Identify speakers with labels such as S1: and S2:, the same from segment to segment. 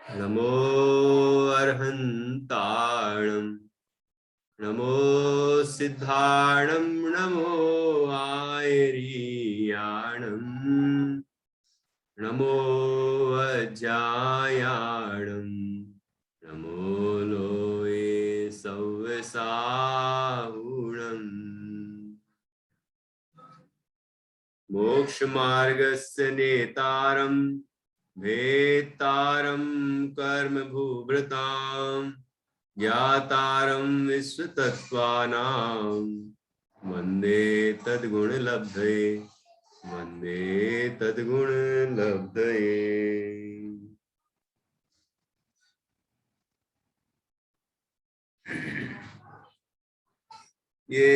S1: नमो अर्हन्ताणं नमो सिद्धाणं नमो आयर्याणं नमो वज्रायाणं नमो लोये सव्यसाहुणम् मोक्षमार्गस्य नेतारं भेत्तारं कर्मभूभृतां ज्ञातारं विश्वतत्त्वानां वन्दे तद्गुणलब्धये वन्दे तद्गुणलब्धये। ये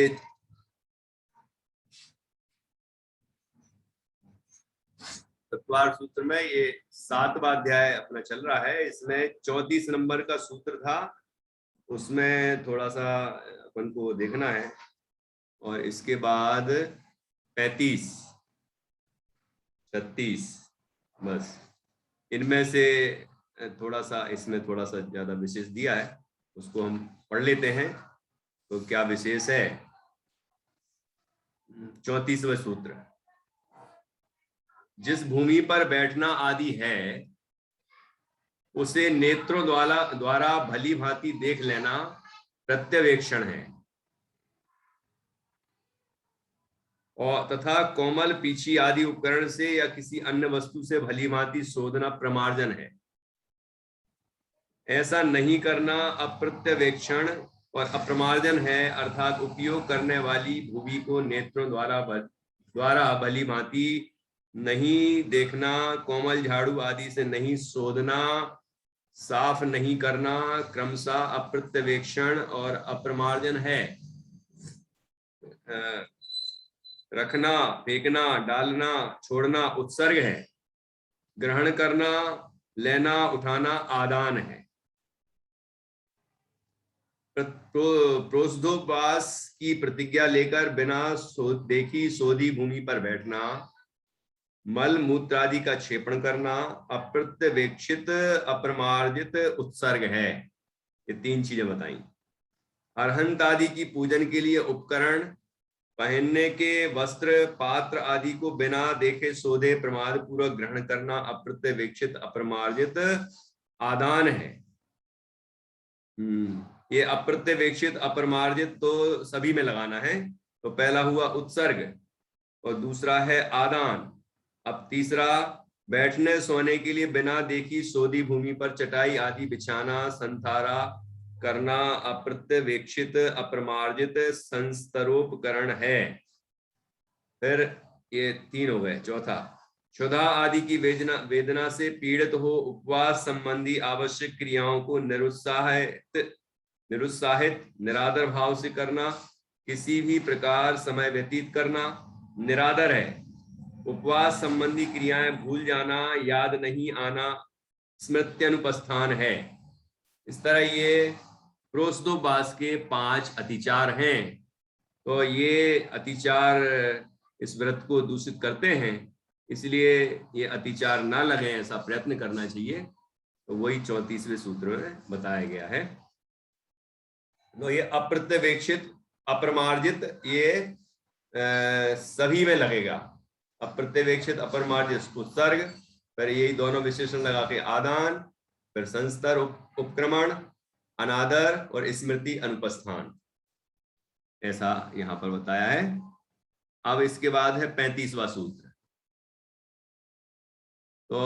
S1: तत्वार सूत्र में ये 7वां अध्याय अपना चल रहा है। इसमें 34 नंबर का सूत्र था, उसमें थोड़ा सा अपन को देखना है। और इसके बाद 35, 36, बस इनमें से थोड़ा सा, इसमें थोड़ा सा ज्यादा विशेष दिया है, उसको हम पढ़ लेते हैं। तो क्या विशेष है? 34वां सूत्र, जिस भूमि पर बैठना आदि है उसे नेत्रों द्वारा भली भांति देख लेना प्रत्यवेक्षण है, और तथा कोमल पीछी आदि उपकरण से या किसी अन्य वस्तु से भली भांति शोधना प्रमार्जन है। ऐसा नहीं करना अप्रत्यवेक्षण और अप्रमार्जन है, अर्थात उपयोग करने वाली भूमि को नेत्रों द्वारा भली भांति नहीं देखना, कोमल झाड़ू आदि से नहीं शोधना, साफ नहीं करना, क्रमशः अप्रत्यवेक्षण और अप्रमार्जन है। रखना, फेंकना, डालना, छोड़ना उत्सर्ग है। ग्रहण करना, लेना, उठाना आदान है। प्रोषदोपवास की प्रतिज्ञा लेकर बिना देखी शोधी भूमि पर बैठना, मल मूत्र आदि का क्षेपण करना अप्रत्यवेक्षित अप्रमार्जित उत्सर्ग है। ये 3 चीजें बताई। अरहंत आदि की पूजन के लिए उपकरण, पहनने के वस्त्र, पात्र आदि को बिना देखे शोधे प्रमाद पूर्वक ग्रहण करना अप्रत्यवेक्षित अप्रमार्जित आदान है। ये अप्रत्यवेक्षित अप्रमार्जित तो सभी में लगाना है। तो पहला हुआ उत्सर्ग और दूसरा है आदान। अब तीसरा, बैठने सोने के लिए बिना देखी शोधी भूमि पर चटाई आदि बिछाना, संथारा करना अप्रत्यवेक्षित अप्रमार्जित संस्तरोपकरण है। फिर ये 3 हो गए। चौथा, क्षुधा आदि की वेदना से पीड़ित हो उपवास संबंधी आवश्यक क्रियाओं को निरुत्साहित निरादर भाव से करना, किसी भी प्रकार समय व्यतीत करना निरादर है। उपवास संबंधी क्रियाएं भूल जाना, याद नहीं आना स्मृत्यनुपस्थान है। इस तरह ये प्रोस्तोपवास के 5 अतिचार हैं। तो ये अतिचार इस व्रत को दूषित करते हैं, इसलिए ये अतिचार ना लगे ऐसा प्रयत्न करना चाहिए। तो वही 34वें सूत्र में बताया गया है। तो ये अप्रत्यवेक्षित अप्रमार्जित ये सभी में लगेगा। अप्रत्यवेक्षित अप्रमार्जित उत्सर्ग, फिर यही दोनों विशेषण लगा के आदान, फिर संस्तर उपक्रमण, अनादर और स्मृति अनुपस्थान, ऐसा यहां पर बताया है। अब इसके बाद है 35वां सूत्र। तो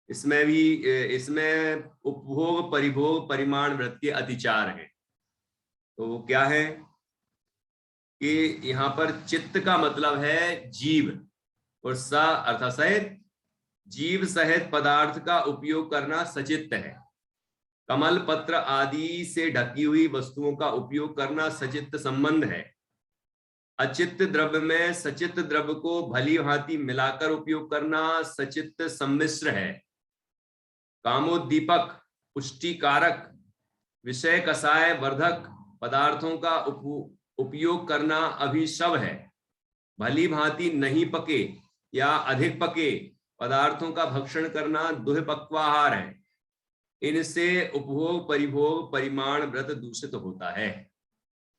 S1: इसमें उपभोग परिभोग परिमाण व्रत के अतिचार हैं। तो वो क्या है कि यहाँ पर चित्त का मतलब है जीव, और स अर्थात सहित, जीव सहित पदार्थ का उपयोग करना सचित्त है। कमल पत्र आदि से ढकी हुई वस्तुओं का उपयोग करना सचित्त संबंध है। अचित्त द्रव्य में सचित्त द्रव्य को भली भांति मिलाकर उपयोग करना सचित्त सम्मिश्र है। कामोद्दीपक, पुष्टिकारक, विषय कषाय वर्धक पदार्थों का उपयोग करना अभिशव है। भली भांति नहीं पके या अधिक पके पदार्थों का भक्षण करना दुहिपक्वाहार है। इनसे उपभोग परिभोग परिमाण व्रत दूषित होता है।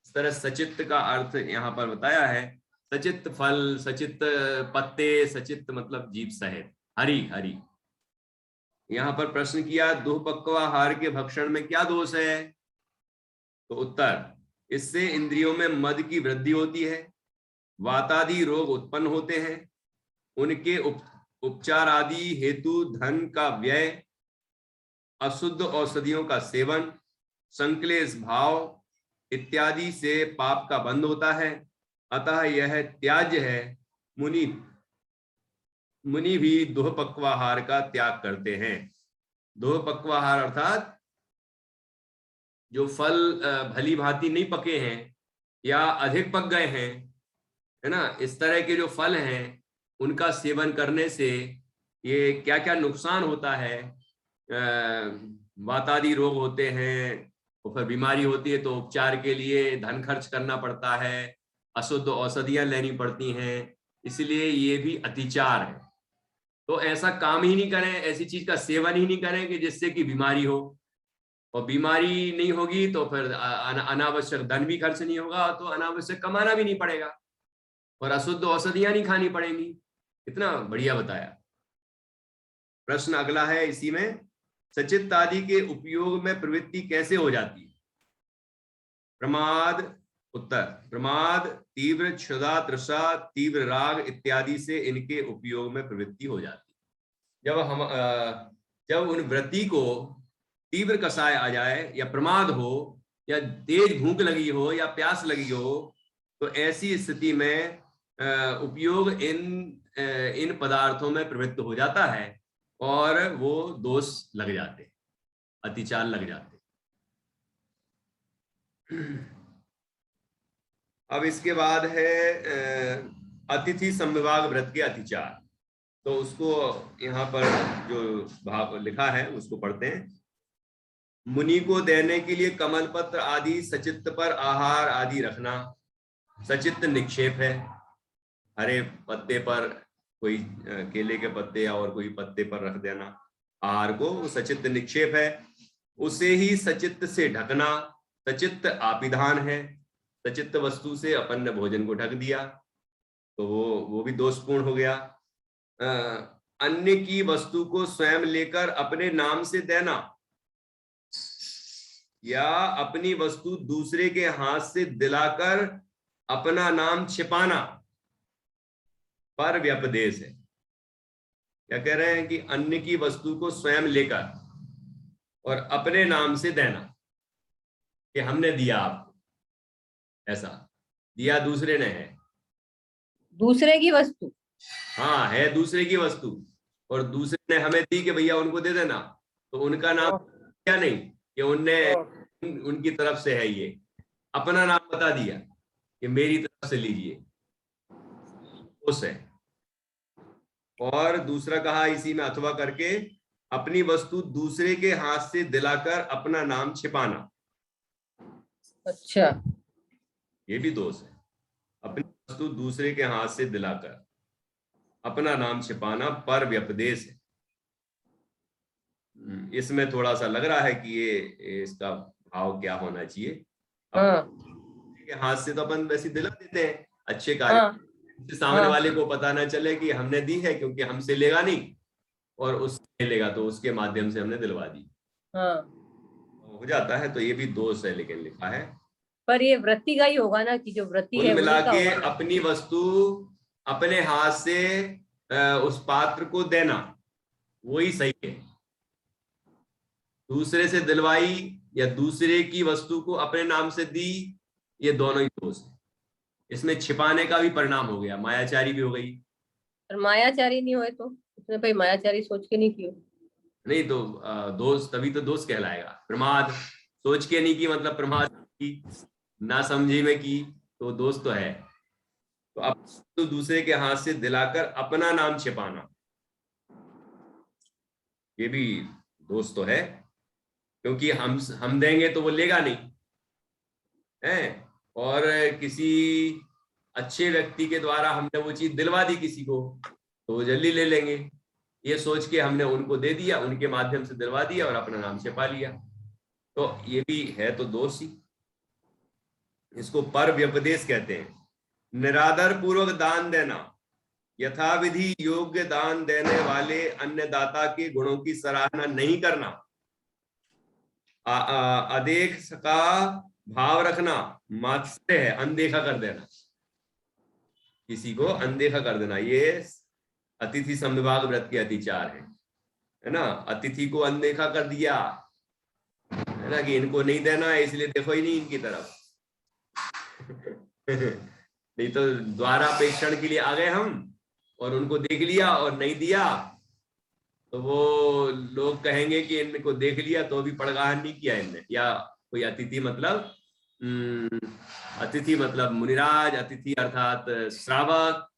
S1: इस तरह सचित्त का अर्थ यहाँ पर बताया है, सचित्त फल, सचित्त पत्ते, सचित्त मतलब जीव सहित, हरि हरि। यहाँ पर प्रश्न किया दुःपक्वाहार के भक्षण में क्या दोष है? तो उत्तर, इससे इंद्रियों में मद की वृद्धि होती है, वातादि रोग उत्पन्न होते हैं, उनके उपचार आदि हेतु धन का व्यय, अशुद्ध औषधियों का सेवन, संक्लेश भाव इत्यादि से पाप का बंध होता है, अतः यह त्याज्य है। मुनि भी दुःपक्वाहार का त्याग करते हैं। दुःपक्वाहार अर्थात जो फल भली भांति नहीं पके हैं या अधिक पक गए हैं, है ना, इस तरह के जो फल हैं उनका सेवन करने से ये क्या क्या नुकसान होता है। वातादि रोग होते हैं, और फिर बीमारी होती है तो उपचार के लिए धन खर्च करना पड़ता है, अशुद्ध औषधियां लेनी पड़ती हैं, इसलिए ये भी अतिचार है। तो ऐसा काम ही नहीं करें, ऐसी चीज का सेवन ही नहीं करें कि जिससे कि बीमारी हो, और बीमारी नहीं होगी तो फिर अनावश्यक धन भी खर्च नहीं होगा, तो अनावश्यक कमाना भी नहीं पड़ेगा, और अशुद्ध औषधियां नहीं खानी पड़ेंगी। इतना बढ़िया बताया। प्रश्न अगला है इसी में, सचित्त आदि के उपयोग में प्रवृत्ति कैसे हो जाती है? प्रमाद। उत्तर, प्रमाद, तीव्र क्षुधा तृषा, तीव्र राग इत्यादि से इनके उपयोग में प्रवृत्ति हो जाती है। जब उन वृत्ति को तीव्र कषाय आ जाए, या प्रमाद हो, या तेज भूख लगी हो, या प्यास लगी हो, तो ऐसी स्थिति में उपयोग इन पदार्थों में प्रवृत्त हो जाता है और वो दोष लग जाते, अतिचार लग जाते। अब इसके बाद है अतिथि संविभाग व्रत के अतिचार। तो उसको यहाँ पर जो भाव लिखा है उसको पढ़ते हैं। मुनि को देने के लिए कमल पत्र आदि, सचित्त पर आहार आदि रखना सचित्त निक्षेप है। हरे पत्ते पर कोई केले के पत्ते या और कोई पत्ते पर रख देना आहार को, वो सचित्त निक्षेप है। उसे ही सचित्त से ढकना सचित्त आपिधान है। सचित्त वस्तु से अपन ने भोजन को ढक दिया तो वो भी दोषपूर्ण हो गया। अन्य की वस्तु को स्वयं लेकर अपने नाम से देना, या अपनी वस्तु दूसरे के हाथ से दिलाकर अपना नाम छिपाना पर व्यपदेश है। क्या कह रहे हैं कि अन्य की वस्तु को स्वयं लेकर और अपने नाम से देना कि हमने दिया आपको, ऐसा दिया दूसरे ने है,
S2: दूसरे की वस्तु,
S1: हाँ है दूसरे की वस्तु, और दूसरे ने हमें दी कि भैया उनको दे देना, तो उनका नाम क्या नहीं कि उनकी तरफ से है, ये अपना नाम बता दिया कि मेरी तरफ से लीजिए, उस है। और दूसरा कहा इसी में अथवा करके अपनी वस्तु दूसरे के हाथ से दिलाकर अपना नाम छिपाना।
S2: अच्छा,
S1: ये भी दोष है, अपनी वस्तु दूसरे के हाथ से दिलाकर अपना नाम छिपाना पर व्यपदेश है। इसमें थोड़ा सा लग रहा है कि ये इसका भाव क्या होना चाहिए। के हाथ से तो अपन वैसे दिला देते हैं अच्छे कार्य, सामने वाले को पता ना चले कि हमने दी है, क्योंकि हमसे लेगा नहीं और उससे लेगा तो उसके माध्यम से हमने दिलवा दी, हो जाता है। तो ये भी दोष है, लेकिन लिखा है
S2: पर ये वृत्ति का ही होगा ना, कि जो वृत्ति है
S1: मिला के अपनी वस्तु अपने हाथ से उस पात्र को देना, वही सही है। दूसरे से दिलवाई या दूसरे की वस्तु को अपने नाम से दी, ये दोनों ही दोष है। इसमें छिपाने का भी परिणाम हो गया, मायाचारी भी हो गई।
S2: और मायाचारी नहीं हुए तो उसने भाई मायाचारी सोच के नहीं किया, नहीं
S1: तो दोष, तभी तो दोष कहलाएगा। प्रमाद सोच के नहीं की मतलब प्रमाद की, ना समझी में की तो दोष तो है। तो अब तो दूसरे के हाथ से दिलाकर अपना नाम छिपाना, ये भी दोष तो है, क्योंकि हम देंगे तो वो लेगा नहीं है, और किसी अच्छे व्यक्ति के द्वारा हमने वो चीज दिलवा दी किसी को तो वो जल्दी ले लेंगे। ये सोच के हमने उनको दे दिया, उनके माध्यम से दिलवा दिया और अपना नाम छिपा लिया, तो ये भी है तो दोष ही। इसको पर व्यपदेश कहते हैं। निरादर पूर्वक दान देना, यथाविधि योग्य दान देने वाले अन्य दाता के गुणों की सराहना नहीं करना, अदेख का भाव रखना मात्सर्य है, अनदेखा कर देना, किसी को अनदेखा कर देना, ये अतिथि समविभाग व्रत के अतिचार है ना। अतिथि को अनदेखा कर दिया है ना, कि इनको नहीं देना है इसलिए देखो ही नहीं इनकी तरफ नहीं तो द्वारापेक्षण के लिए आ गए हम और उनको देख लिया और नहीं दिया तो वो लोग कहेंगे कि इनको देख लिया तो भी पड़गाहन नहीं किया इनने। या कोई अतिथि मतलब मुनिराज, अतिथि अर्थात श्रावक,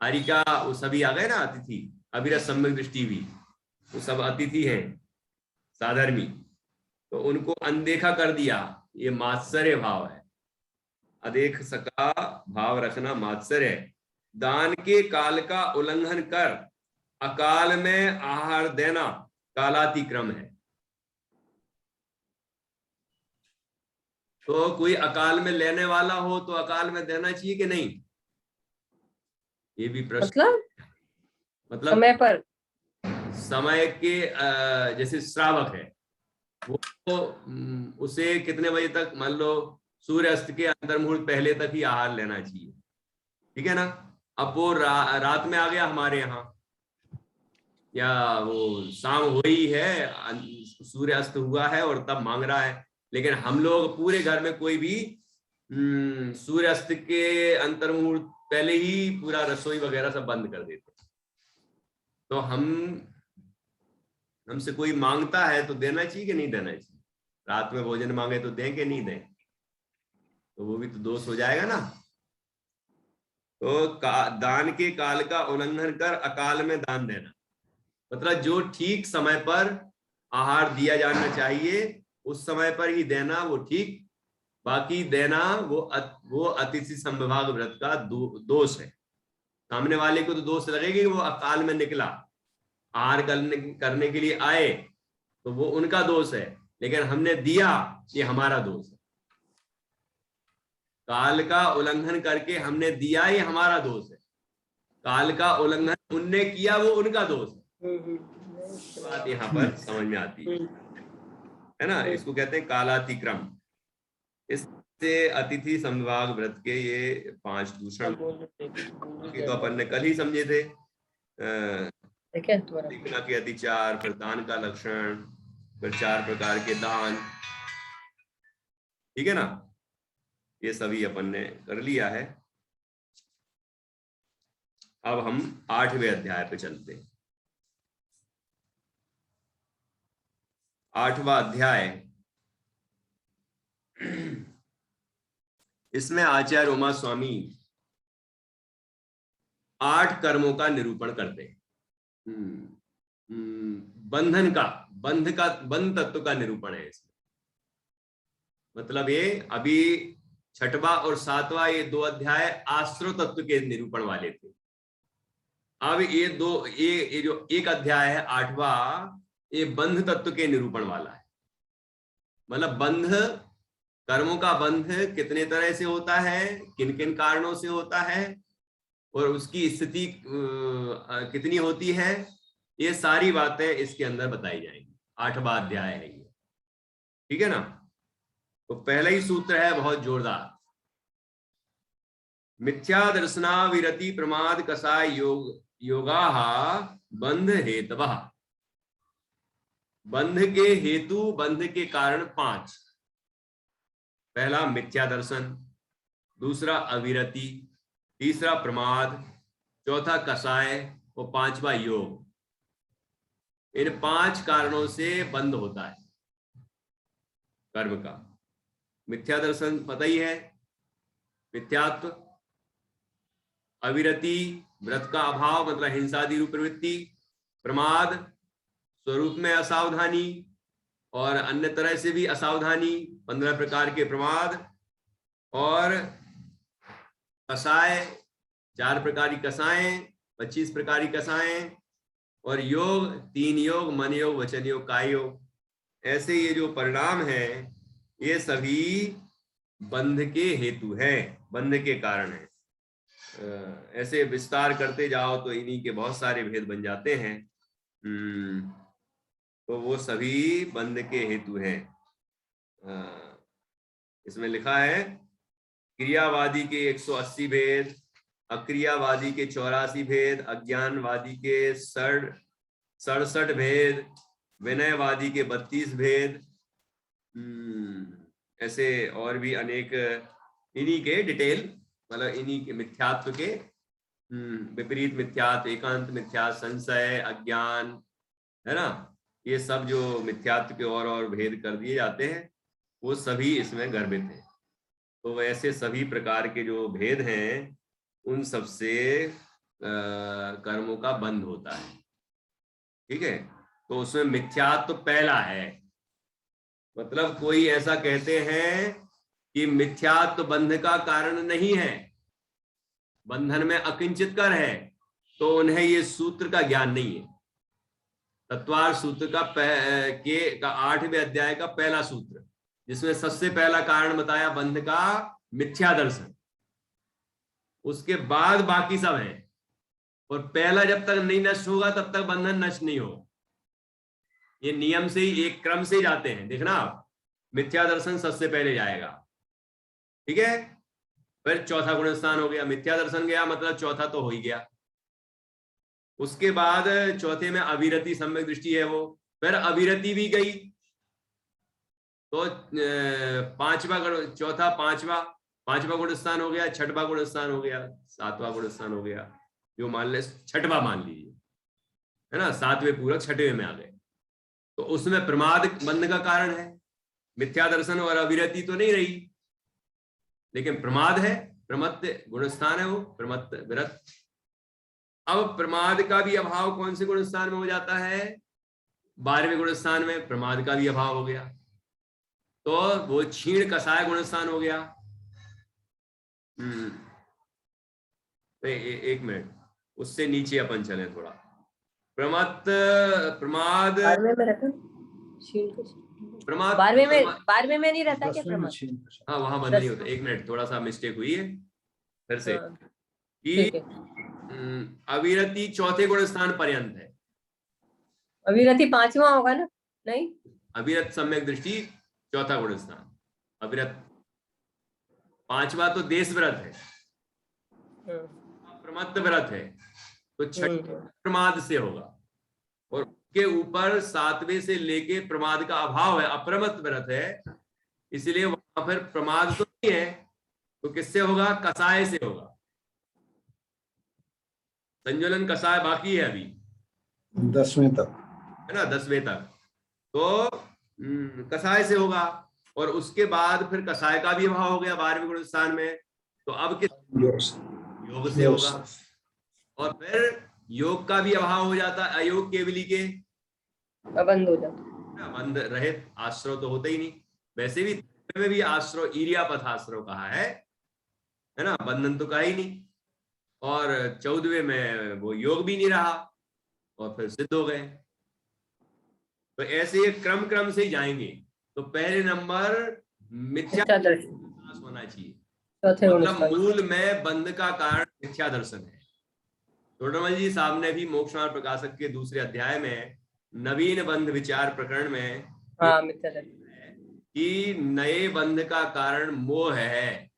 S1: हरिका, वो सभी आ गए ना अतिथि, अविरत सम्यक दृष्टि भी, वो सब अतिथि हैं साधर्मी, तो उनको अनदेखा कर दिया, ये मात्सर्य भाव है। अदेख सका भाव रखना मात्सर्य है। दान के काल का उल्लंघन कर अकाल में आहार देना कालातिक्रम है। तो कोई अकाल में लेने वाला हो तो अकाल में देना चाहिए कि नहीं, ये भी प्रश्न। मतलब
S2: समय पर,
S1: समय के जैसे श्रावक है वो तो उसे कितने बजे तक, मान लो सूर्य अस्त के अंतर्मुहूर्त पहले तक ही आहार लेना चाहिए, ठीक है ना। अब वो रात में आ गया हमारे यहाँ, या वो शाम हो ही है, सूर्य अस्त हुआ है और तब मांग रहा है, लेकिन हम लोग पूरे घर में कोई भी सूर्य अस्त के अंतर्मुहूर्त पहले ही पूरा रसोई वगैरह सब बंद कर देते। तो हमसे कोई मांगता है तो देना चाहिए कि नहीं देना चाहिए? रात में भोजन मांगे तो दें कि नहीं दें? तो वो भी तो दोष हो जाएगा ना। तो दान के काल का उल्लंघन कर अकाल में दान देना, मतलब जो ठीक समय पर आहार दिया जाना चाहिए उस समय पर ही देना, वो ठीक। बाकी देना वो अतिथि समविभाग व्रत का दोष है। सामने वाले को तो दोष लगेगा कि वो अकाल में निकला, आहार करने के लिए आए, तो वो उनका दोष है, लेकिन हमने दिया ये हमारा दोष है। काल का उल्लंघन करके हमने दिया ये हमारा दोष है, काल का उल्लंघन उनने किया वो उनका दोष है। बात यहाँ पर समझ में आती है ना। इसको कहते हैं कालातिक्रम। इससे अतिथि समविभाग व्रत के ये 5 दूषण तो अपन ने कल ही समझे थे। दिखना के अतिचार, फिर दान का लक्षण, फिर 4 प्रकार के दान, ठीक है ना। ये सभी अपन ने कर लिया है। अब हम 8वें अध्याय पे चलते हैं। 8वां अध्याय, इसमें आचार्य उमा स्वामी 8 कर्मों का निरूपण करते हैं। बंध तत्व का निरूपण है इसमें। मतलब ये अभी 6वां और 7वां ये 2 अध्याय आश्रय तत्व के निरूपण वाले थे। अब ये जो एक अध्याय है 8वां, ये बंध तत्व के निरूपण वाला है। मतलब बंध, कर्मों का बंध कितने तरह से होता है, किन किन कारणों से होता है, और उसकी स्थिति कितनी होती है, ये सारी बातें इसके अंदर बताई जाएंगी। 8वां अध्याय है ये, ठीक है ना। तो पहला ही सूत्र है बहुत जोरदार, मिथ्या दर्शना विरति प्रमाद कसाय योगा बंध हेतवः। बंध के हेतु, बंध के कारण 5। पहला मिथ्या दर्शन, दूसरा अविरति, तीसरा प्रमाद, चौथा कसाय और 5वां योग। इन 5 कारणों से बंध होता है कर्म का। मिथ्या दर्शन पता ही है, मिथ्यात्व। अविरति, व्रत का अभाव मतलब हिंसादि रूप प्रवृत्ति। प्रमाद, स्वरूप में असावधानी और अन्य तरह से भी असावधानी, 15 प्रकार के प्रमाद। और कसाय, 4 प्रकार की कसाएं, 25 प्रकार की कसाएं। और योग, 3 योग, मन योग, वचन योग, काय योग, ऐसे ये जो परिणाम है ये सभी बंध के हेतु है, बंध के कारण है। ऐसे विस्तार करते जाओ तो इन्हीं के बहुत सारे भेद बन जाते हैं। तो वो सभी बंध के हेतु हैं। इसमें लिखा है क्रियावादी के 180 भेद, अक्रियावादी के 84 भेद, अज्ञानवादी के 67 भेद, विनयवादी के 32 भेद। ऐसे और भी अनेक इन्हीं के डिटेल, मतलब इन्हीं के मिथ्यात्व के, विपरीत मिथ्यात्व, एकांत मिथ्यात्व, संशय, अज्ञान, है ना, ये सब जो मिथ्यात्व के और भेद कर दिए जाते हैं वो सभी इसमें गर्भित हैं। तो वैसे सभी प्रकार के जो भेद हैं उन सब से कर्मों का बंध होता है। ठीक है, तो उसमें मिथ्यात्व तो पहला है। मतलब कोई ऐसा कहते हैं कि मिथ्यात्व बंध का कारण नहीं है, बंधन में अकिंचित कर है, तो उन्हें ये सूत्र का ज्ञान नहीं है। तत्वार सूत्र का 8वें अध्याय का पहला सूत्र, जिसमें सबसे पहला कारण बताया बंध का मिथ्या दर्शन, उसके बाद बाकी सब है। और पहला जब तक नहीं नष्ट होगा तब तक बंधन नष्ट नहीं होगा। ये नियम से ही, एक क्रम से जाते हैं, देखना आप, मिथ्या दर्शन सबसे पहले जाएगा। ठीक है, फिर चौथा गुण स्थान हो गया, मिथ्या दर्शन गया मतलब चौथा तो हो ही गया। उसके बाद चौथे में अविरति सम्यक दृष्टि है वो, फिर अविरति भी गई, तो पांचवा चौथा पांचवा गुण स्थान हो गया, छठवां गुण स्थान हो गया, सातवां गुण स्थान हो गया, जो मान ले छठवां मान लीजिए, है ना, 7वें पूरक 6वें में आ गए। तो उसमें प्रमाद बंध का कारण है, मिथ्या दर्शन और अविरति तो नहीं रही, लेकिन प्रमाद है, प्रमत्त गुण स्थान है वो, प्रमत्त विरत। अब प्रमाद का भी अभाव कौन से गुण स्थान में हो जाता है? 12वें गुण स्थान में प्रमाद का भी अभाव हो गया, तो वो क्षीण कसाय गुण स्थान हो गया। एक मिनट, उससे नीचे अपन चले थोड़ा। प्रमाद
S2: 12वें में नहीं रहता क्या प्रमाद?
S1: हाँ, वहां बंद नहीं होता। एक मिनट, थोड़ा सा मिस्टेक हुई है फिर से, कि अविरति चौथे गुण स्थान पर्यंत है।
S2: अविरति 5वां होगा ना? नहीं,
S1: अविरत सम्यक दृष्टि चौथा गुण स्थान, अविरत 5वां तो देश व्रत है, प्रमत्त व्रत है, तो छठे प्रमाद से होगा, और उसके ऊपर 7वें से लेके प्रमाद का अभाव है, अप्रमत्त व्रत है, इसलिए वहां पर प्रमाद तो नहीं है, तो किससे होगा? कसाय से होगा। संज्वलन कसाय बाकी है अभी
S3: 10वें तक,
S1: है ना, 10वें तक, तो कसाय से होगा। और उसके बाद फिर कसाय का भी अभाव हो गया 12वें गुण स्थान में, तो अब किस? योग से होगा। और फिर योग का भी अभाव हो जाता है, अयोग केवली के
S2: बंद हो जाता,
S1: बंद रहित, आश्रव तो होता ही नहीं। वैसे भी में भी आश्रव, ईर्यापथ आश्रव कहा है ना, बंधन तो कहा ही नहीं। और 14वें में वो योग भी नहीं रहा, और फिर सिद्ध हो गए। तो ऐसे ये क्रम से ही जाएंगे। तो पहले नंबर मिथ्या दर्शन होना चाहिए, मतलब मूल में बंध का कारण मिथ्या दर्शन है। टोडरमल जी साहब ने भी मोक्ष मार्ग प्रकाशक के दूसरे अध्याय में नवीन बंध विचार प्रकरण में कि नए बंध का कारण मोह है,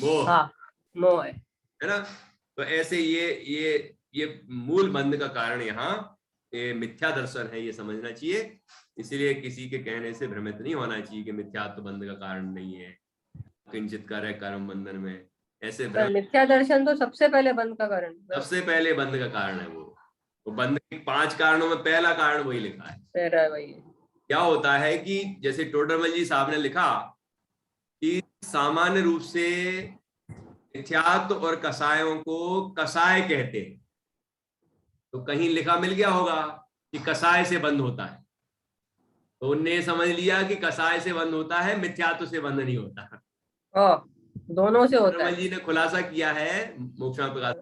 S2: मोह है
S1: ना। तो ऐसे ये मूल बंध का कारण यहाँ ये मिथ्या दर्शन है, ये समझना चाहिए। इसीलिए किसी के कहने से भ्रमित नहीं होना चाहिए कि मिथ्यात्व बंध का कारण नहीं है, किंचित कार्य कर्म बंधन में, ऐसे
S2: मिथ्या दर्शन तो सबसे पहले बंध का कारण,
S1: सबसे पहले बंध का कारण है वो बंध के 5 कारणों में पहला कारण वही लिखा है।
S2: वही है।
S1: क्या होता है कि जैसे टोडरमल जी साहब ने लिखा कि सामान्य रूप से मिथ्यात्व और कसायों को कसाय कहते हैं, तो कहीं लिखा मिल गया होगा कि कसाय से बंद होता है, तो उनने समझ लिया कि कसाय से बंद होता है, मिथ्यात्व से बंद नहीं होता।
S2: दोनों से होता है।
S1: जी ने खुलासा किया है मोक्ष प्रकाश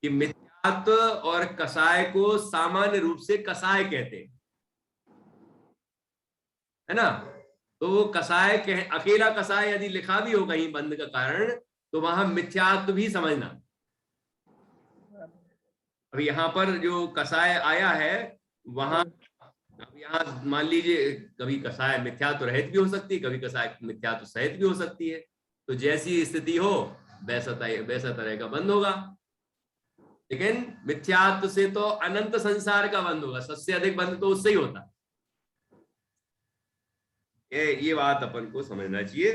S1: कि मिथ्या मिथ्यात्व और कसाय को सामान्य रूप से कसाय कहते हैं, है ना। तो वो कसाय अकेला कसाय यदि लिखा भी हो कहीं बंध का कारण, तो वहां मिथ्यात्व भी समझना। अब यहाँ पर जो कसाय आया है वहां, अब यहाँ मान लीजिए कभी कसाय मिथ्यात्व रहित भी हो सकती है, कभी कसाय मिथ्यात्व सहित भी हो सकती है। तो जैसी स्थिति हो वैसा तरह का बंध होगा। लेकिन मिथ्यात्व से तो अनंत संसार का बंध होगा, सबसे अधिक बंध तो उससे ही होता है। ये बात अपन को समझना चाहिए।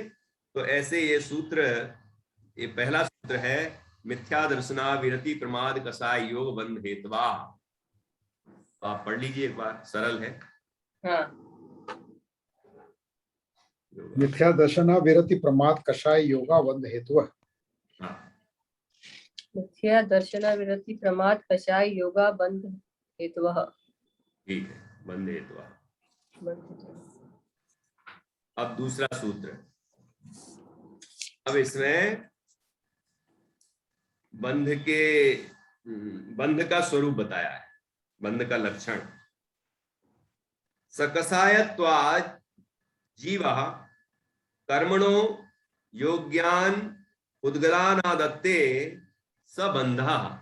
S1: तो ऐसे ये सूत्र, ये पहला सूत्र है, मिथ्या दर्शना विरति प्रमाद कसाय योग बंध हेतवा। तो आप पढ़ लीजिए एक बार, सरल है।
S2: हाँ।
S3: मिथ्या दर्शना विरति प्रमाद कषाय योगा बंध हेतु।
S1: हाँ,
S2: मिथ्या दर्शना विरति प्रमाद कषाय योगा बंध हेतुः।
S1: ठीक है, बंध हेतवा।
S2: बंध।
S1: अब दूसरा सूत्र, अब इसमें बंध का स्वरूप बताया है, बंध का लक्षण। सकसायत्वात् जीवः कर्मणो योग्यान उद्गलानादत्ते सबंधः।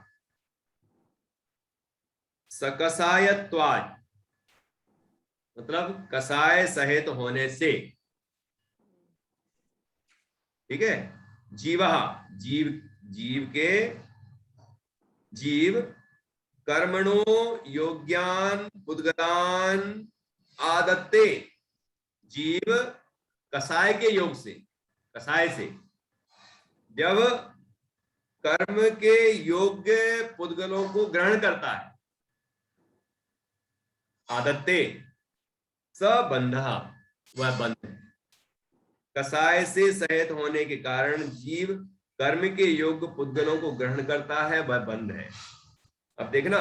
S1: सकसायत्वात् मतलब कसाय सहित होने से, ठीक है। जीव कर्मणो योग्यान उद्गलान आदत्ते, जीव कसाय के योग से, कसाय से जब कर्म के योग्य पुद्गलों को ग्रहण करता है, आदत्ते सबंधा, वह बंध है। कसाय से सहित होने के कारण जीव कर्म के योग्य पुद्गलों को ग्रहण करता है, वह बंध है। अब देखना,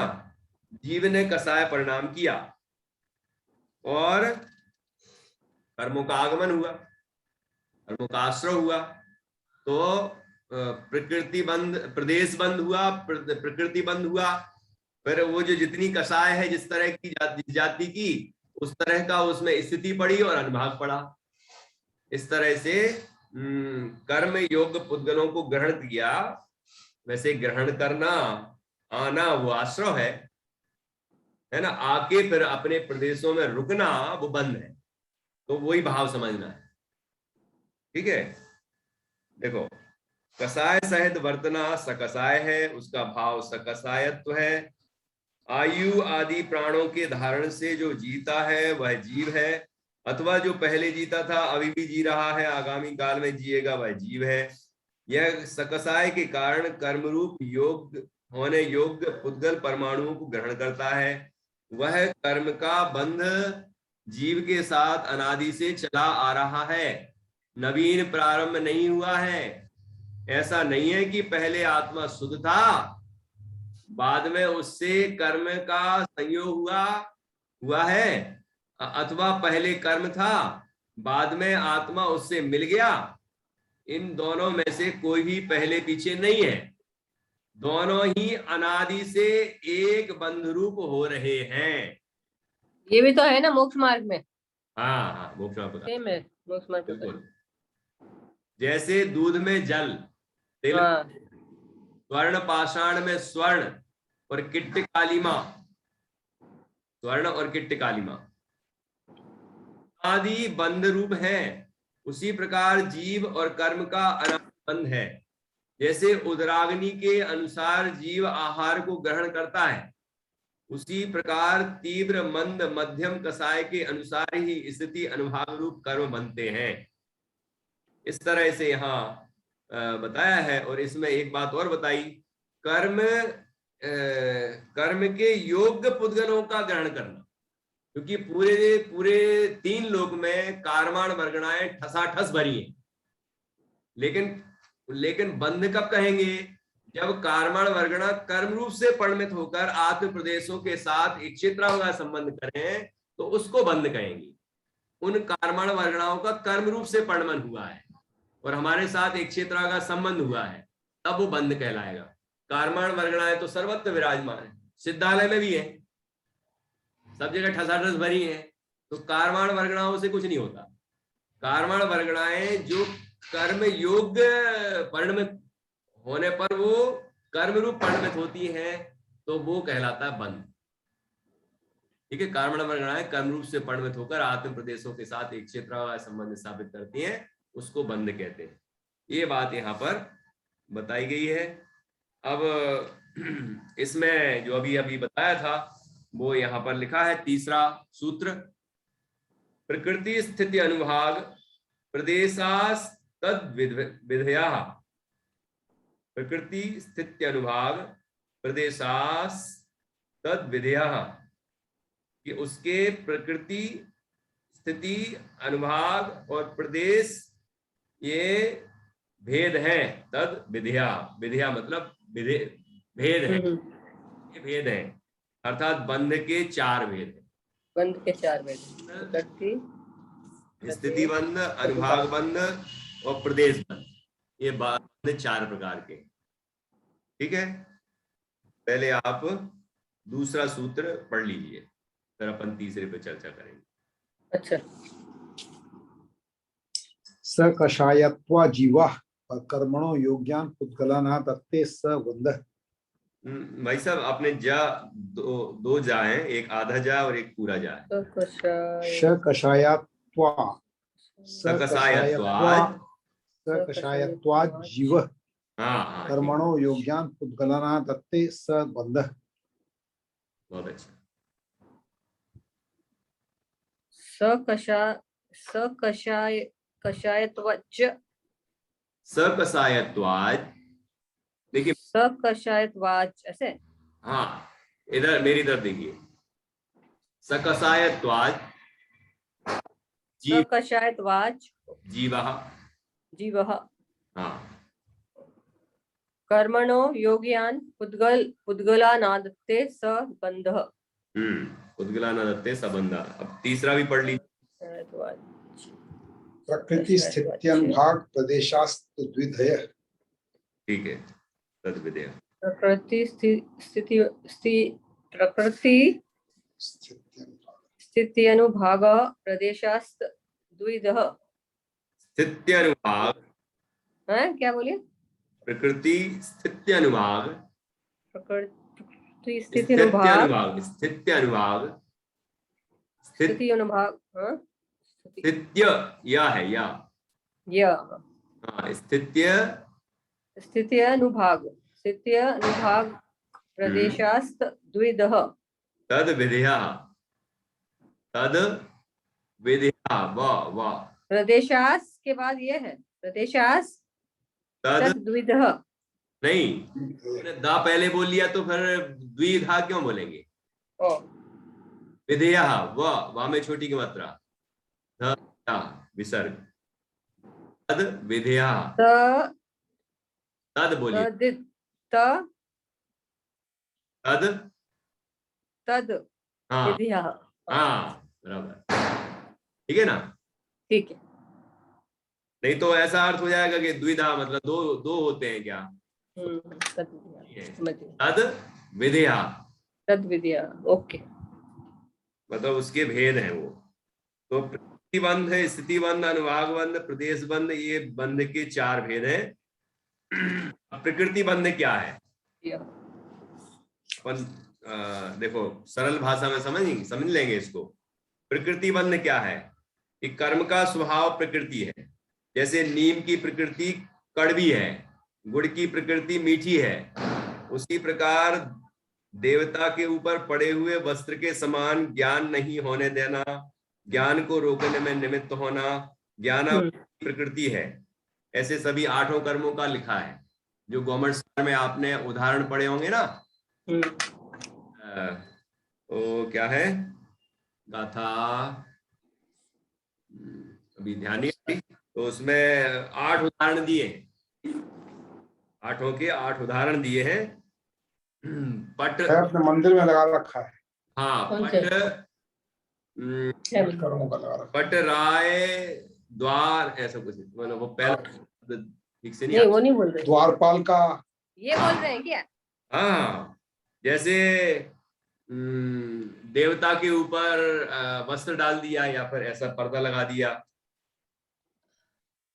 S1: जीव ने कसाय परिणाम किया और कर्मों का आगमन हुआ, कर्मों का आश्रय हुआ, तो प्रकृति बंध, प्रदेश बंध हुआ, प्रकृति बंध हुआ। फिर वो जो जितनी कसाय है, जिस तरह की जाति की, उस तरह का उसमें स्थिति पड़ी और अनुभाग पड़ा। इस तरह से कर्म योग्य पुद्गलों को ग्रहण किया। वैसे ग्रहण करना, आना वो आश्रय है ना। आके फिर अपने प्रदेशों में रुकना वो बंध है। तो वही भाव समझना है, ठीक है। देखो, कसाय सहित वर्तना सकसाय है, उसका भाव सकसायत्व है। आयु आदि प्राणों के धारण से जो जीता है वह जीव है, अथवा जो पहले जीता था अभी भी जी रहा है, आगामी काल में जिएगा, वह जीव है। यह सकसाय के कारण कर्मरूप योग होने योग्य पुद्गल परमाणुओं को ग्रहण करता है। वह कर्म का बंध जीव के साथ अनादि से चला आ रहा है, नवीन प्रारंभ नहीं हुआ है। ऐसा नहीं है कि पहले आत्मा शुद्ध था, बाद में उससे कर्म का संयोग हुआ है, अथवा पहले कर्म था, बाद में आत्मा उससे मिल गया। इन दोनों में से कोई भी पहले पीछे नहीं है, दोनों ही अनादि से एक बंध रूप हो रहे हैं।
S2: ये भी तो है ना मोक्ष मार्ग में।
S1: हाँ हाँ, मोक्ष मार्ग
S2: सेम है मोक्ष मार्ग में।
S1: बिल्कुल। जैसे दूध में जल, तिल
S2: हाँ।
S1: स्वर्ण पाषाण में स्वर्ण और किट्ट कालिमा, स्वर्ण और किट्ट कालिमा आदि बंध रूप है, उसी प्रकार जीव और कर्म का अनादि बंध है। जैसे उदराग्नि के अनुसार जीव आहार को ग्रहण करता है, उसी प्रकार तीव्र मंद मध्यम कसाय के अनुसार ही स्थिति अनुभाग रूप कर्म बनते हैं। इस तरह से यहाँ बताया है। और इसमें एक बात और बताई, कर्म के योग्य पुद्गलों का ग्रहण करना, क्योंकि पूरे तीन लोक में कारमाण वर्गणाएं ठसाठस भरी हैं। लेकिन बंध कब कहेंगे? जब कारमाण वर्गणा कर्म रूप से परिणमित होकर आत्म प्रदेशों के साथ एक क्षेत्र का संबंध करें तो उसको बंध कहेंगे। उन कारमाण वर्गणाओं का कर्म रूप से परिणमन हुआ है और हमारे साथ एक क्षेत्र का संबंध हुआ है, तब वो बंध कहलाएगा। कार्माण वर्गणाएं तो सर्वत्र विराजमान है, सिद्धालय में भी है, सब जगह ठसाठस भरी है। तो कार्माण वर्गणाओं से कुछ नहीं होता। कार्माण वर्गणाएं जो कर्म योग्य परिणमित होने पर वो कर्म रूप परिणमित होती हैं, तो वो कहलाता है बंध। ठीक है, कार्माण वर्गणाएं कर्म रूप से परिणमित होकर आत्म प्रदेशों के साथ एक क्षेत्र संबंध स्थापित करती हैं, उसको बंध कहते हैं। ये बात यहाँ पर बताई गई है। अब इसमें जो अभी अभी बताया था वो यहाँ पर लिखा है, तीसरा सूत्र, प्रकृति स्थिति अनुभाग प्रदेशास तद विधया, प्रकृति स्थिति अनुभाग प्रदेशास तद विधया, कि उसके प्रकृति स्थिति अनुभाग और प्रदेश ये भेद हैं। तद विधया, विधया मतलब भेद है, ये भेद है, अर्थात बंध के 4 भेद हैं।
S2: बंध के 4 भेद, प्रकृति,
S1: स्थिति बंध, अनुभाग बंध और प्रदेश बंध, ये बंध 4 प्रकार के। ठीक है, पहले आप दूसरा सूत्र पढ़ लीजिए, फिर अपन तीसरे पे चर्चा करेंगे।
S2: अच्छा,
S3: सकषायत्वा जीवा कर्मणो योग्यान पुद्गलाना दत्ते स बंधः।
S1: भाई साहब, आपने जा दो जा है, एक आधा जा और एक पूरा जा है।
S3: सकषायत्वा,
S1: सकषायत्वा
S3: जीव
S1: हाँ,
S3: कर्मणो योग्यान पुद्गलाना दत्ते स बंधः।
S1: बहुत अच्छा।
S2: सकषायत्वाच,
S1: सकषायत्वाच, देखिए
S2: सकषायत्वाच ऐसे,
S1: हाँ, इधर मेरी तरफ देखिए, सकषायत्वाच
S2: सकषायत्वाच
S1: जीवः,
S2: जीवः,
S1: हाँ,
S2: कर्मणो योग्यान पुद्गलानादत्ते स बंधः।
S1: पुद्गलानादत्ते सबंधा। अब तीसरा भी पढ़ लीजिए।
S3: प्रकृति स्थित्यनुभाग प्रदेशास्तु द्विधय।
S1: ठीक है, तद्विधेय।
S2: प्रकृति स्थिति अनुभाग प्रदेशास्त द्विधः।
S1: स्थित्यनुभाग,
S2: हैं, क्या बोलिए?
S1: प्रकृति स्थित्यनुभाग,
S2: प्रकृति स्थिति अनुभाग,
S1: स्थित्यनुभाग,
S2: स्थिति अनुभाग, हाँ,
S1: स्थित्य या है या,
S2: हाँ, स्थिति अनुभाग प्रदेशास्त द्विधः।
S1: तद विधेया, तद विधेया, वाह वाह।
S2: प्रदेशास के बाद ये है, प्रदेशास
S1: तद
S2: द्विधः
S1: नहीं, दा पहले बोल लिया तो फिर द्विधा क्यों बोलेंगे?
S2: ओ,
S1: विधेया, वाह में छोटी की मात्रा, विसर्ग, तद विधेया, तद बोलिए, तद, हाँ
S2: विधेया,
S1: हाँ, बराबर, ठीक है ना?
S2: ठीक है,
S1: नहीं तो ऐसा अर्थ हो जाएगा कि द्विधा मतलब दो होते हैं क्या? तद विधेया,
S2: तद विधेया, ओके,
S1: मतलब उसके भेद हैं वो। तो प्रकृति बंध है, स्थिति बंध, अनुभाग बंध, प्रदेश बंध, ये बंध के 4 भेद हैं। प्रकृति बंध क्या है? अपन देखो सरल भाषा में समझ लेंगे इसको। प्रकृति बंध क्या है? कि कर्म का स्वभाव प्रकृति है। जैसे नीम की प्रकृति कड़वी है, गुड़ की प्रकृति मीठी है, उसी प्रकार देवता के ऊपर पड़े हुए वस्त्र के समान ज्ञान नहीं होने देना, ज्ञान को रोकने में निमित्त होना, ज्ञान प्रकृति है। ऐसे सभी 8 कर्मों का लिखा है, जो गवर्नमेंट स्कूल में आपने उदाहरण पढ़े होंगे ना। तो क्या है गाथा, अभी ध्यान नहीं, तो उसमें 8 उदाहरण दिए, 8 के 8 उदाहरण दिए हैं। पट
S3: अपने मंदिर में लगा रखा है।
S1: हाँ, पट राय द्वार, ऐसा कुछ मतलब वो पहला ठीक से नहीं,
S2: वो नहीं बोल रहे,
S3: द्वारपाल का
S2: ये बोल रहे हैं क्या?
S1: हाँ, जैसे देवता के ऊपर वस्त्र डाल दिया या फिर ऐसा पर्दा लगा दिया।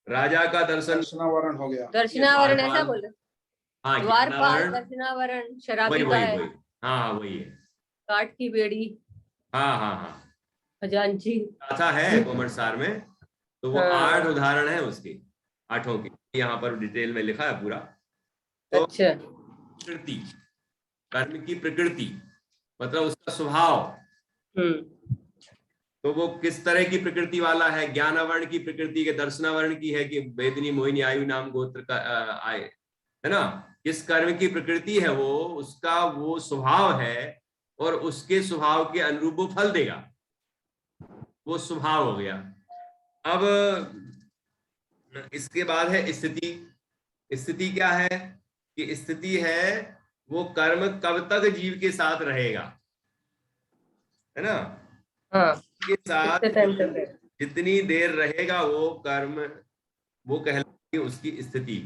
S1: राजा का दर्शन,
S3: दर्शनावरण हो गया।
S2: दर्शनावरण ऐसा
S1: द्वारपाल,
S2: बोले,
S1: हाँ
S2: द्वारपाल
S1: ज्ञानावरण,
S2: दर्शनावरण,
S1: वही
S2: शराबी का
S1: वही
S2: है,
S1: वही, हाँ हाँ वही है,
S2: काठ की बेड़ी,
S1: हाँ हाँ हाँ,
S2: खजांची।
S1: गाथा है कोमटसार में, तो वो 8
S2: हाँ,
S1: उदाहरण है उसके, 8 के, यहाँ पर डिटेल में लिखा है पूरा। तो
S2: अच्छा।
S1: प्रकृति, कर्म की प्रकृति मतलब उसका स्वभाव, तो वो किस तरह की प्रकृति वाला है। ज्ञानावरण की प्रकृति के, दर्शनावरण की है कि वेदिनी मोहिनी आयु नाम गोत्र का आए, है ना। किस कर्म की प्रकृति है वो, उसका वो स्वभाव है, और उसके स्वभाव के अनुरूप वो फल देगा, वो स्वभाव हो गया। अब इसके बाद है स्थिति। स्थिति क्या है कि स्थिति है वो कर्म कब तक जीव के साथ रहेगा, है ना।
S2: हाँ,
S1: के साथ
S2: कितने टाइम तक है?
S1: जितनी देर रहेगा वो कर्म, वो कहलाती है उसकी स्थिति।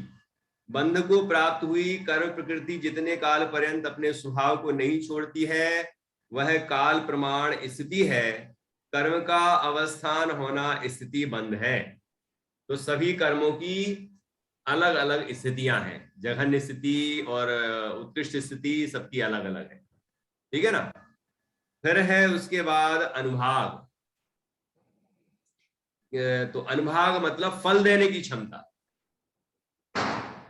S1: बंध को प्राप्त हुई कर्म प्रकृति जितने काल पर्यंत अपने स्वभाव को नहीं छोड़ती है, वह काल प्रमाण स्थिति है। कर्म का अवस्थान होना स्थिति बंध है। तो सभी कर्मों की अलग अलग स्थितियां हैं, जघन्य स्थिति और उत्कृष्ट स्थिति सबकी अलग अलग है, ठीक है ना। फिर है उसके बाद अनुभाग। तो अनुभाग मतलब फल देने की क्षमता,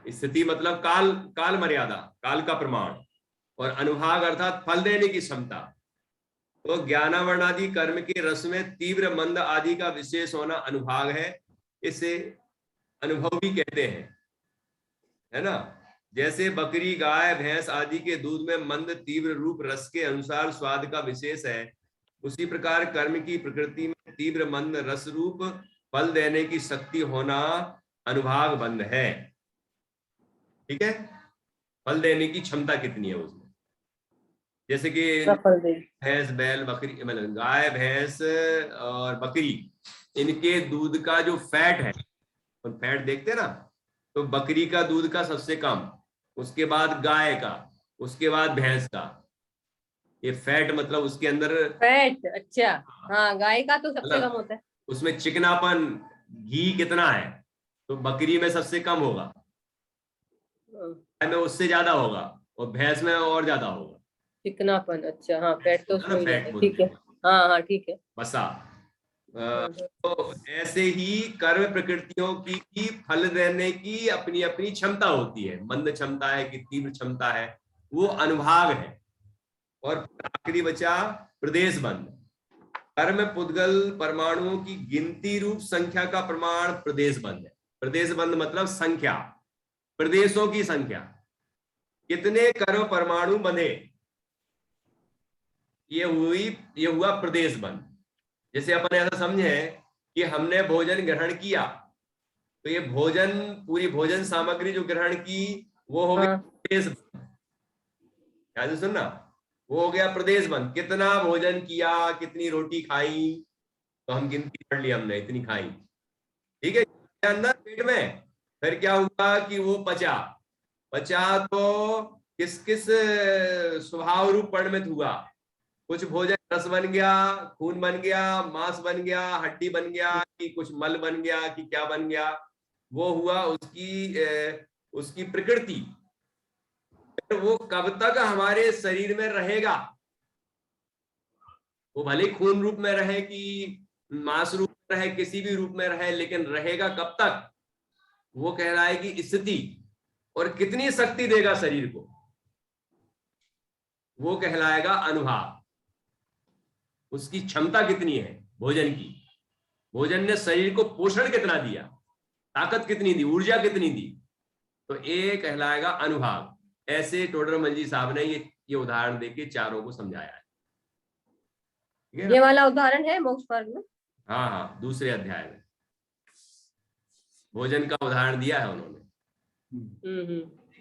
S1: स्थिति मतलब काल, काल मर्यादा, काल का प्रमाण, और अनुभाग अर्थात फल देने की क्षमता। तो ज्ञानावरण आदि कर्म के रस में तीव्र मंद आदि का विशेष होना अनुभाग है। इसे अनुभव भी कहते हैं, है ना। जैसे बकरी गाय भैंस आदि के दूध में मंद तीव्र रूप रस के अनुसार स्वाद का विशेष है, उसी प्रकार कर्म की प्रकृति में तीव्र मंद रस रूप फल देने की शक्ति होना अनुभाग बंध है, ठीक है। फल देने की क्षमता कितनी है उसमें, जैसे कि
S2: सफल दे।
S1: भैंस बैल बकरी, मतलब गाय भैंस और बकरी, इनके दूध का जो फैट है, तो फैट देखते ना, तो बकरी का दूध का सबसे कम, उसके बाद गाय का, उसके बाद भैंस का। ये फैट मतलब उसके अंदर,
S2: फैट, अच्छा। हाँ, गाय का तो सबसे कम
S1: मतलब
S2: होता है।
S1: उसमें चिकनापन, घी कितना है, तो बकरी में सबसे कम होगा, गाय में उससे ज्यादा होगा, और भैंस में और ज्यादा होगा।
S2: चिकनापन, अच्छा। हाँ, फैट तो उसमें ही ज्यादा
S1: फैट
S2: है, ठीक
S1: बोलते
S2: है।
S1: हैं,
S2: हाँ हाँ, ठीक है।
S1: वसा।
S2: हाँ,
S1: तो ऐसे ही कर्म प्रकृतियों की भी फल देने की अपनी अपनी क्षमता होती है, मंद क्षमता है कि तीव्र क्षमता है, वो अनुभाग है। और आखिरी बचा प्रदेश बंध। कर्म पुद्गल परमाणुओं की गिनती रूप संख्या का प्रमाण प्रदेश बंध है। प्रदेश बंध मतलब संख्या, प्रदेशों की संख्या, कितने कर्म परमाणु बंधे, ये हुआ प्रदेश बंध। जैसे अपन ऐसा समझे कि हमने भोजन ग्रहण किया, तो ये भोजन, पूरी भोजन सामग्री जो ग्रहण की, वो हो गया
S2: हाँ।
S1: प्रदेश बंध। ध्यान से सुनना, वो हो गया प्रदेश बंध। कितना भोजन किया, कितनी रोटी खाई, तो हम गिनती कर ली, हमने इतनी खाई, ठीक है, अंदर पेट में। फिर क्या हुआ कि वो पचा, पचा तो किस किस स्वभाव रूप परिणमित हुआ। कुछ भोजन रस बन गया, खून बन गया, मांस बन गया, हड्डी बन गया, कि कुछ मल बन गया, कि क्या बन गया, वो हुआ उसकी प्रकृति। फिर वो कब तक हमारे शरीर में रहेगा, वो भले ही खून रूप में रहे कि मांस रूप में रहे, किसी भी रूप में रहे, लेकिन रहेगा कब तक, वो कह रहा है कि स्थिति। और कितनी शक्ति देगा शरीर को, वो कहलाएगा अनुभाग। उसकी क्षमता कितनी है भोजन की, भोजन ने शरीर को पोषण कितना दिया, ताकत कितनी दी, ऊर्जा कितनी दी, तो ये कहलाएगा अनुभाग। ऐसे टोडरमल जी साहब ने ये उदाहरण देके चारों को समझाया है, ठीक है ना?
S2: ये वाला उदाहरण है मोक्ष मार्ग में।
S1: हाँ हाँ, दूसरे अध्याय में भोजन का उदाहरण दिया है उन्होंने,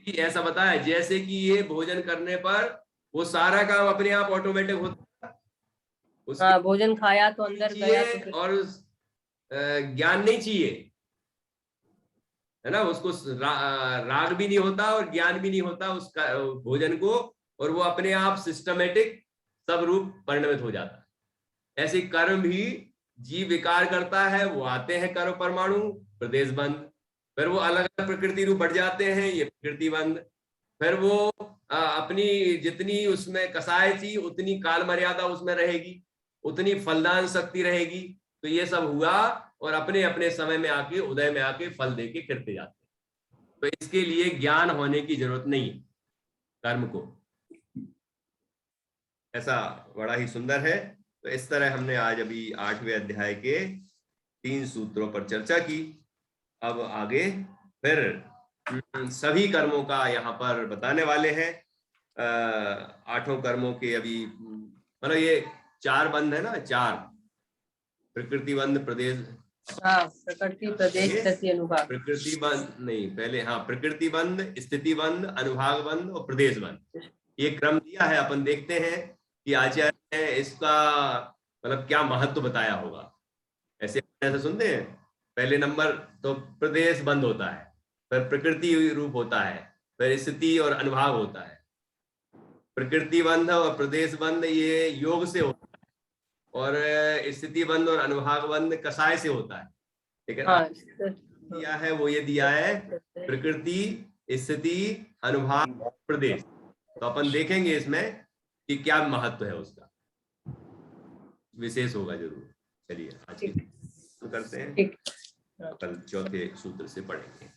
S1: कि ऐसा बताया जैसे कि ये भोजन करने पर वो सारा काम अपने आप ऑटोमेटिक होता है,
S2: हाँ, भोजन खाया तो अंदर गया तो
S1: चाहिए
S2: फिर।
S1: और ज्ञान नहीं चाहिए, है ना, उसको राग भी नहीं होता और ज्ञान भी नहीं होता उसका भोजन को, और वो अपने आप सिस्टमेटिक सब रूप परिणमित हो जाता है। ऐसे कर्म भी जीव विकार करता है, वो आते हैं कर्म परमाणु प्रदेश बंध, फिर वो अलग अलग प्रकृति रूप बढ़ जाते हैं, ये प्रकृति बंध, फिर वो अपनी जितनी उसमें कसाय थी उतनी काल मर्यादा उसमें रहेगी, उतनी फलदान शक्ति रहेगी, तो ये सब हुआ और अपने अपने समय में आके उदय में आके फल दे के गिरते जाते हैं। तो इसके लिए ज्ञान होने की जरूरत नहीं है कर्म को। ऐसा बड़ा ही सुंदर है। तो इस तरह हमने आज अभी 8वें अध्याय के 3 सूत्रों पर चर्चा की। अब आगे फिर सभी कर्मों का यहाँ पर बताने वाले हैं। 8 कर्मों के अभी मतलब ये 4 बंध है ना, 4 प्रकृति बंध, प्रदेश,
S2: हाँ, प्रकृति, प्रदेश, स्थिति, अनुभाग।
S1: प्रकृति बंध नहीं, पहले हाँ प्रकृति बंध, स्थिति बंध, अनुभाग बंध और प्रदेश बंध, ये क्रम दिया है। अपन देखते हैं कि आचार्य ने इसका मतलब क्या महत्व बताया होगा। ऐसे ऐसे सुनते हैं, पहले नंबर तो प्रदेश बंध होता है, फिर प्रकृति रूप होता है, फिर स्थिति और अनुभाग होता है। प्रकृति बंध और प्रदेश बंध ये योग से होता है, और स्थिति बंध और अनुभाग बंध कसाय से होता है। लेकिन दिया है वो ये दिया है प्रकृति, स्थिति, अनुभाग, प्रदेश। तो अपन देखेंगे इसमें कि क्या महत्व है उसका, विशेष होगा जरूर। चलिए आज करते हैं, कल चौथे सूत्र से पढ़ेंगे।